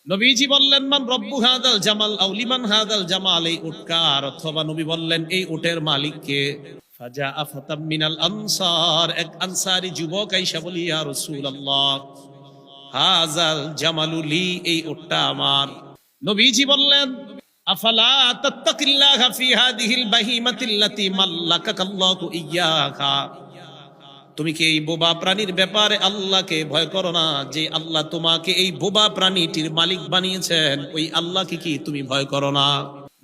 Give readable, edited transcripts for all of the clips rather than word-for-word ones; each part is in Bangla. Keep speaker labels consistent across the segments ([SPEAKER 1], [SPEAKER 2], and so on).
[SPEAKER 1] নবীজি বললেন মান রব্বু হাদাল জামাল আও লিমান হাদাল জামাল, এই উটকার, অথবা নবী বললেন এই উটের মালিক কে? ফাজা আফতাম মিনাল আনসার, এক আনসারী যুবক আইসা বলি ইয়া রাসূলুল্লাহ হাযাল জামালু লি, এই উটটা আমার। নবীজি বললেন আফালা তাত্তাকিল্লাহা ফি হাদিহিল বাহিমাতিল্লাতী মাল্লাকাকাল্লাহু ইয়্যাহা, তুমি কি এই বোবা প্রাণীর ব্যাপারে আল্লাহকে ভয় করো না? যে আল্লাহ তোমাকে এই বোবা প্রাণীটির মালিক বানিয়েছেন, ওই আল্লাহকে কি তুমি ভয় করো না?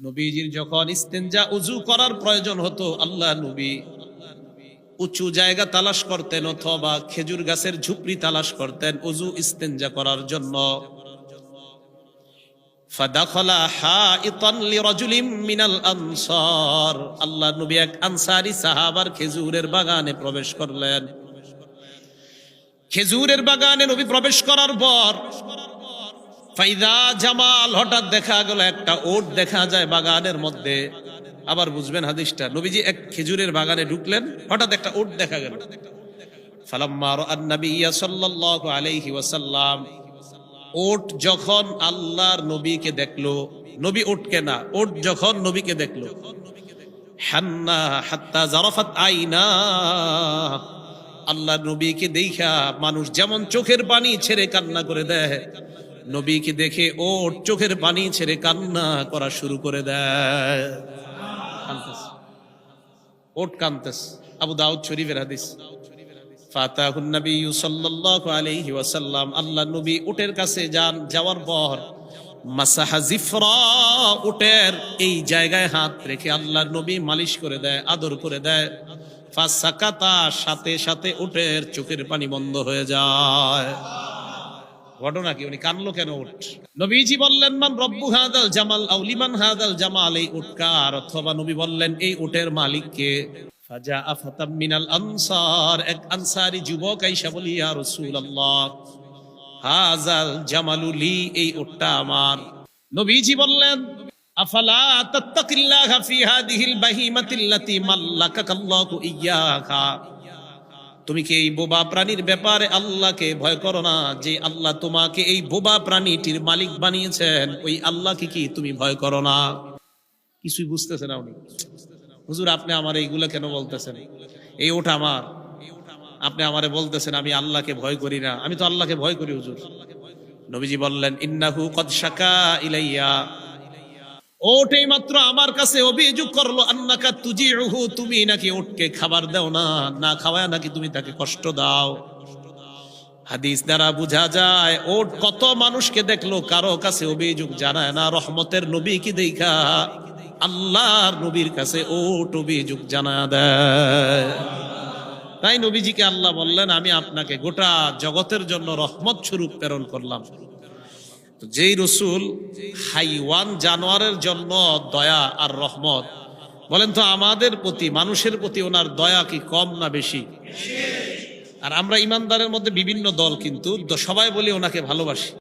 [SPEAKER 1] নবীজির যখন ইস্তেনজা উযু করার প্রয়োজন হতো, আল্লাহ নবী উঁচু জায়গা তালাশ করতেন অথবা খেজুর গাছের ঝুপড়ি তালাশ করতেন উযু ইস্তেনজা করার জন্য। ফাদাখালা হাইতান লিরাজুলিম মিনাল আনসার, আল্লাহ নবী এক আনসারী সাহাবার খেজুরের বাগানে প্রবেশ করলেন। খেজুরের বাগানে নবী প্রবেশ করার পর ফাইদা জামাল, হঠাৎ দেখা গেল একটা ওট দেখা যায় বাগানের মধ্যে। আবার বুঝবেন হাদিসটা, নবীজি এক খেজুরের বাগানে ঢুকলেন, হঠাৎ একটা ওট দেখা গেল। ফালাম্মা রাআন নাবিয়্যা সাল্লাল্লাহু আলাইহি ওয়াসাল্লাম, ওট যখন আল্লাহর নবীকে দেখলো, নবী উটকে না, ওট যখন নবীকে দেখলো, হান্না হাত্তা জারাফাত আইনা, আল্লাহর নবীকে দেখা মানুষ যেমন চোখের পানি ছেড়ে কান্না করে দেয়, নবীকে দেখে ওট চোখের পানি ছেড়ে কান্না করা শুরু করে দেয়। ওট কাঁদতেছে, আবু দাউদ শরীফের হাদিস। ফাতাহুন নবী সাল্লাল্লাহু আলাইহি ওয়াসাল্লাম, আল্লাহ নবী উটের কাছে যান, যাওয়ার পর মাসাহা জিফরা, উটের এই জায়গায় হাত রেখে আল্লাহর নবী মালিশ করে দেয়, আদর করে দেয়। ফাসাকাতা, সাথে সাথে উটের চোখের পানি বন্ধ হয়ে যায়। ঘটনা কি, উনি কানলো কেন? উট। নবীজি বললেন মান রব্বু হাদাল জামাল আও লিমান হাদাল জামাল, এই উটকার, অথবা নবী বললেন এই উটের মালিক কে? ফাজা আফতাম মিনাল আনসার, এক আনসারী যুবক আইসা বলি ইয়া রাসূলুল্লাহ হাযাল জামালু লি, এই উটটা আমার। নবীজি বললেন আফালা তাত্তাকিল্লাহা ফি হাদিহিল বাহিমাতিল্লাতী মাল্লাকাকাল্লাহু ইয়্যাহা, তুমি কি এই বোবা প্রাণীর ব্যাপারে আল্লাহকে ভয় করো না? যে আল্লাহ তোমাকে এই বোবা প্রাণীটির মালিক বানিয়েছেন, ওই আল্লাহকে কি তুমি ভয় করো না? কিছুই বুঝতেছে না উনি। হুজুর আপনি আমার এইগুলা কেন বলতেছেন? এই ওটা আমার, আপনি আমারে বলতেছেন আমি আল্লাহকে ভয় করি না। আমি তো আল্লাহকে ভয় করি হুজুর। নবীজি বললেন ইন্নাহু কদ শাকা ইলাইয়া, ওটাই মাত্র আমার কাছে অভিযোগ করলো আন্নাকা তুজিউহু, তুমি নাকি ওটকে খাবার দাও না, না খাওয়ায় নাকি তুমি তাকে কষ্ট দাও। হাদিস দ্বারা বোঝা যায় ওট কত মানুষকে দেখলো, কারো কাছে অভিযোগ জানায় না। রহমতের নবী কি দেখা আল্লাহর নবীর কাছে ওট অভিযোগ জানা দেয়। তাই নবীজিকে আল্লাহ বললেন আমি আপনাকে গোটা জগতের জন্য রহমত স্বরূপ প্রেরণ করলাম। যেই রসুল হাইওয়ান জানোয়ারের জন্য দয়া আর রহমত, বলেন তো আমাদের প্রতি, মানুষের প্রতি ওনার দয়া কি কম না বেশি? আর আমরা ইমানদারের মধ্যে বিভিন্ন দল, কিন্তু সবাই বলি ওনাকে ভালোবাসি।